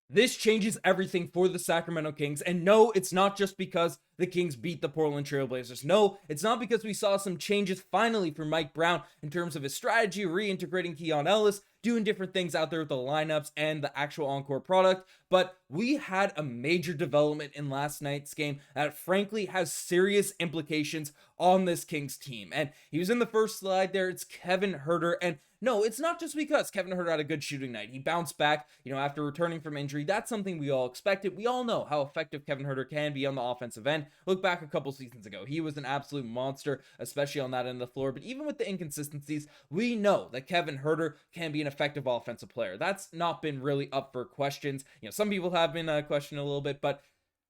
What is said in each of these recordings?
This changes everything for the Sacramento Kings. And no, it's not just because the Kings beat the Portland Trail Blazers. No, it's not because we saw some changes finally from Mike Brown in terms of his strategy, reintegrating Keon Ellis, doing different things out there with the lineups and the actual encore product. But we had a major development in last night's game that frankly has serious implications on this Kings team. And he was in the first slide there. It's Kevin Huerter. And no, it's not just because Kevin Huerter had a good shooting night. He bounced back, after returning from injury. That's something we all expected. We all know how effective Kevin Huerter can be on the offensive end. Look back a couple seasons ago. He was an absolute monster, especially on that end of the floor. But even with the inconsistencies, we know that Kevin Huerter can be an effective offensive player. That's not been really up for questions. Some people have been questioning a little bit, but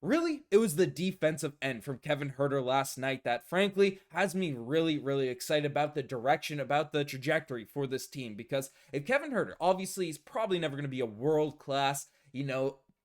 really, it was the defensive end from Kevin Huerter last night that frankly has me really, really excited about the direction, about the trajectory for this team. Because if Kevin Huerter, obviously, he's probably never going to be a world-class,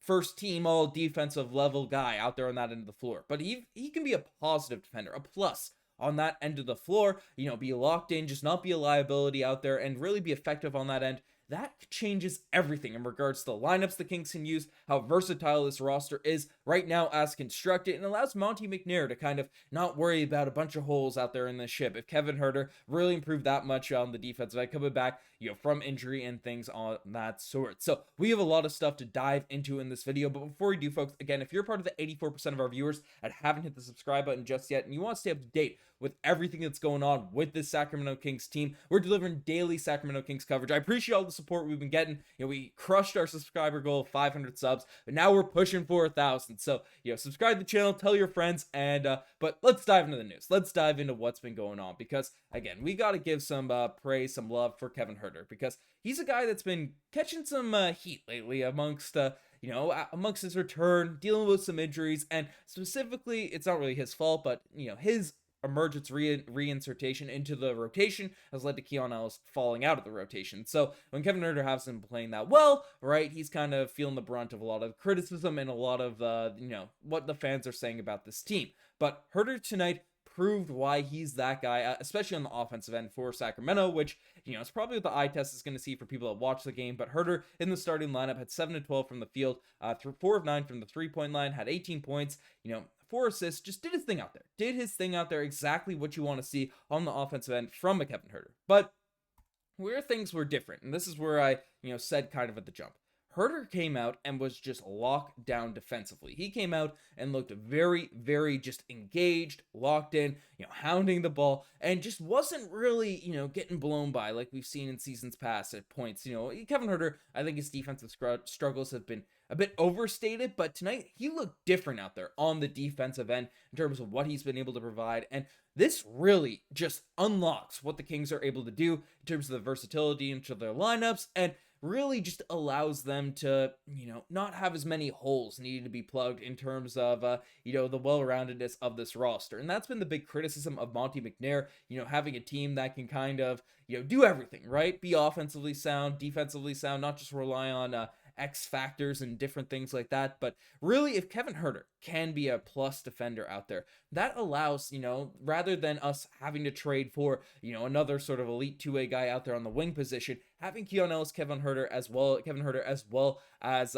first team all defensive level guy out there on that end of the floor. But he can be a positive defender, a plus on that end of the floor, be locked in, just not be a liability out there and really be effective on that end. That changes everything in regards to the lineups the Kings can use, how versatile this roster is right now as constructed, and allows Monte McNair to kind of not worry about a bunch of holes out there in the ship. If Kevin Huerter really improved that much on the defensive side, coming back, from injury and things on that sort. So we have a lot of stuff to dive into in this video, but before we do, folks, again, if you're part of the 84% of our viewers that haven't hit the subscribe button just yet, and you want to stay up to date with everything that's going on with this Sacramento Kings team, we're delivering daily Sacramento Kings coverage. I appreciate all the support we've been getting. We crushed our subscriber goal of 500 subs, but now we're pushing for 1,000. So, subscribe to the channel, tell your friends, and but let's dive into the news. Let's dive into what's been going on, because again, we got to give some praise, some love for Kevin Huerter, because he's a guy that's been catching some heat lately amongst amongst his return, dealing with some injuries, and specifically, it's not really his fault, but his emergence reinsertion into the rotation has led to Keon Ellis falling out of the rotation. So when Kevin Huerter has been playing that well, right, he's kind of feeling the brunt of a lot of criticism and a lot of what the fans are saying about this team. But Huerter tonight proved why he's that guy, especially on the offensive end for Sacramento, which, it's probably what the eye test is going to see for people that watch the game. But Huerter in the starting lineup had 7 of 12 from the field, 4 of 9 from the three-point line, had 18 points, 4 assists, just did his thing out there, exactly what you want to see on the offensive end from a Kevin Huerter. But where things were different, and this is where I, said kind of at the jump, Huerter came out and was just locked down defensively. He came out and looked very, very just engaged, locked in, hounding the ball, and just wasn't really, getting blown by like we've seen in seasons past at points. Kevin Huerter, I think his defensive struggles have been a bit overstated, but tonight he looked different out there on the defensive end in terms of what he's been able to provide. And this really just unlocks what the Kings are able to do in terms of the versatility into their lineups, and really just allows them to, not have as many holes needed to be plugged in terms of, the well-roundedness of this roster. And that's been the big criticism of Monte McNair, having a team that can kind of, do everything, right? Be offensively sound, defensively sound, not just rely on, X factors and different things like that. But really, if Kevin Huerter can be a plus defender out there, that allows, rather than us having to trade for, another sort of elite two-way guy out there on the wing position, having Keon Ellis, Kevin Huerter as well as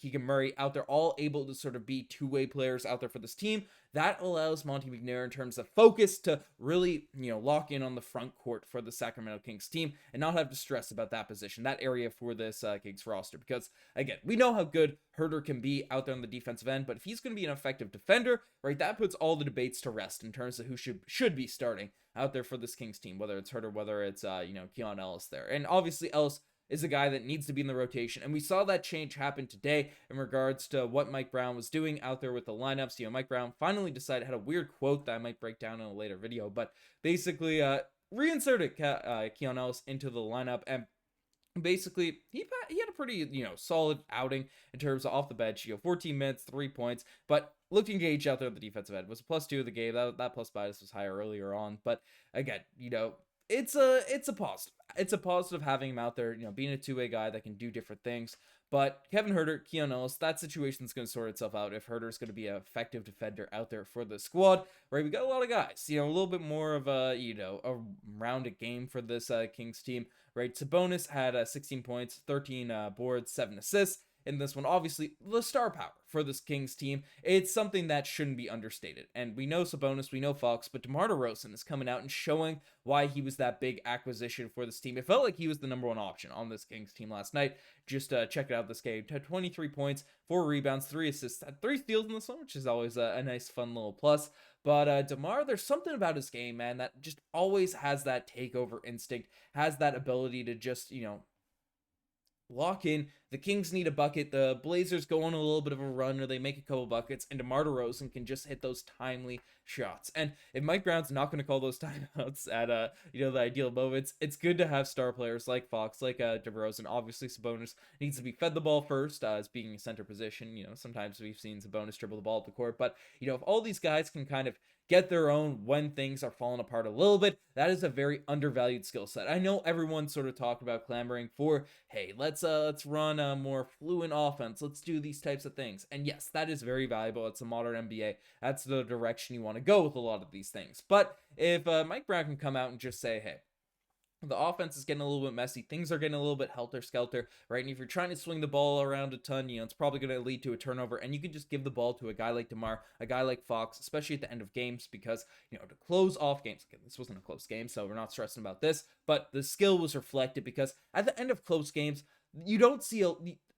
Keegan Murray out there, all able to sort of be two-way players out there for this team, that allows Monte McNair in terms of focus to really, lock in on the front court for the Sacramento Kings team and not have to stress about that position, that area for this Kings roster. Because again, we know how good Huerter can be out there on the defensive end, but if he's going to be an effective defender, right, that puts all the debates to rest in terms of who should be starting out there for this Kings team, whether it's Huerter, whether it's Keon Ellis there. And obviously Ellis is a guy that needs to be in the rotation, and we saw that change happen today in regards to what Mike Brown was doing out there with the lineups. Mike Brown finally decided, had a weird quote that I might break down in a later video, but basically reinserted Keon Ellis into the lineup, and basically he had a pretty solid outing in terms of off the bench. 14 minutes, 3 points, but looked engaged out there at the defensive end. Was a +2 of the game. That plus bias was higher earlier on, but again, it's a positive. It's a positive having him out there, being a two-way guy that can do different things. But Kevin Huerter, Keon Ellis, that situation's going to sort itself out if Huerter's going to be an effective defender out there for the squad, right? We got a lot of guys, a little bit more of a, a rounded game for this Kings team, right? Sabonis had 16 points, 13 boards, 7 assists. in this one. Obviously, the star power for this Kings team, it's something that shouldn't be understated. And we know Sabonis, we know Fox, but DeMar DeRozan is coming out and showing why he was that big acquisition for this team. It felt like he was the number one option on this Kings team last night. Just check out this game. Had 23 points, 4 rebounds, 3 assists, had 3 steals in this one, which is always a nice, fun little plus. But DeMar, there's something about his game, man, that just always has that takeover instinct, has that ability to just, lock in. The Kings need a bucket. The Blazers go on a little bit of a run, or they make a couple buckets, and DeMar DeRozan can just hit those timely shots. And if Mike Brown's not going to call those timeouts at the ideal moments, it's good to have star players like Fox, like DeRozan. Obviously, Sabonis needs to be fed the ball first, as being a center position. Sometimes we've seen Sabonis dribble the ball up the court, but if all these guys can kind of get their own when things are falling apart a little bit, that is a very undervalued skill set. I know everyone sort of talked about clamoring for, hey, let's run a more fluent offense. Let's do these types of things. And yes, that is very valuable. It's a modern NBA. That's the direction you want to go with a lot of these things. But if Mike Brown can come out and just say, hey, the offense is getting a little bit messy. Things are getting a little bit helter-skelter, right? And if you're trying to swing the ball around a ton, it's probably going to lead to a turnover. And you can just give the ball to a guy like DeMar, a guy like Fox, especially at the end of games, because, to close off games. Again, this wasn't a close game, so we're not stressing about this. But the skill was reflected because at the end of close games, you don't see a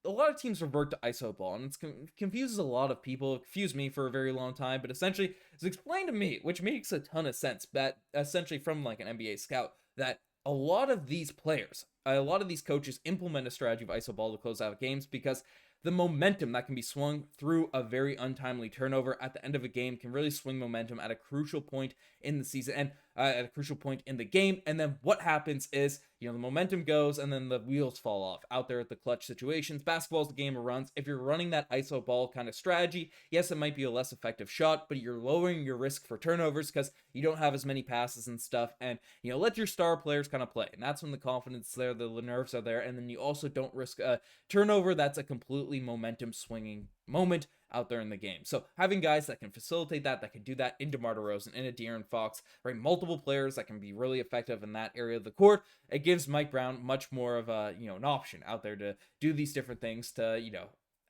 lot of teams revert to ISO ball, and it confuses a lot of people. It confused me for a very long time, but essentially, it's explained to me, which makes a ton of sense, that essentially from like an NBA scout, that a lot of these players, a lot of these coaches implement a strategy of ISO ball to close out games because the momentum that can be swung through a very untimely turnover at the end of a game can really swing momentum at a crucial point in the season and at a crucial point in the game. And then what happens is, the momentum goes and then the wheels fall off out there at the clutch situations. Basketball's the game of runs. If you're running that ISO ball kind of strategy, yes, it might be a less effective shot, but you're lowering your risk for turnovers because you don't have as many passes and stuff. And, let your star players kind of play. And that's when the confidence is there, the nerves are there. And then you also don't risk a turnover that's a completely momentum swinging moment out there in the game. So having guys that can facilitate that can do that in DeMar DeRozan, in a De'Aaron Fox, right? Multiple players that can be really effective in that area of the court. It gives Mike Brown much more of a, an option out there to do these different things to,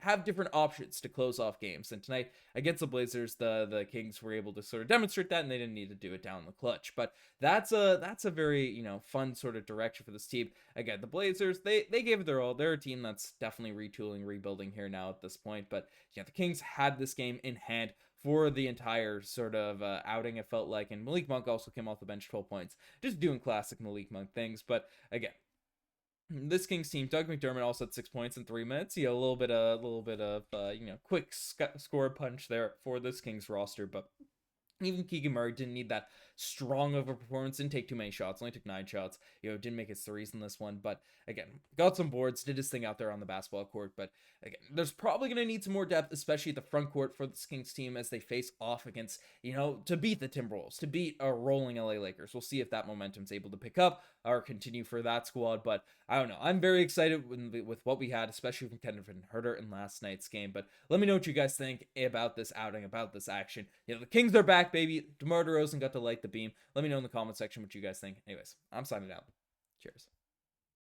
have different options to close off games. And tonight against the Blazers, the Kings were able to sort of demonstrate that, and they didn't need to do it down the clutch. But that's a very, fun sort of direction for this team. Again, the Blazers, they gave it their all. They're a team that's definitely retooling, rebuilding here now at this point. But the Kings had this game in hand for the entire sort of outing, it felt like. And Malik Monk also came off the bench, 12 points, just doing classic Malik Monk things. But again, this Kings team, Doug McDermott also had 6 points in 3 minutes. A little bit of quick score punch there for this Kings roster. But even Keegan Murray didn't need that strong of a performance, didn't take too many shots, only took 9 shots, didn't make his threes in this one, but again, got some boards, did his thing out there on the basketball court. But again, there's probably going to need some more depth, especially at the front court for this Kings team as they face off against, to beat the Timberwolves, to beat a rolling LA Lakers. We'll see if that momentum's able to pick up or continue for that squad, but I don't know. I'm very excited with what we had, especially from Kevin Huerter in last night's game. But let me know what you guys think about this outing, about this action. The Kings are back, baby. DeMar DeRozan got to light the beam. Let me know in the comment section what you guys think. Anyways, I'm signing out. Cheers.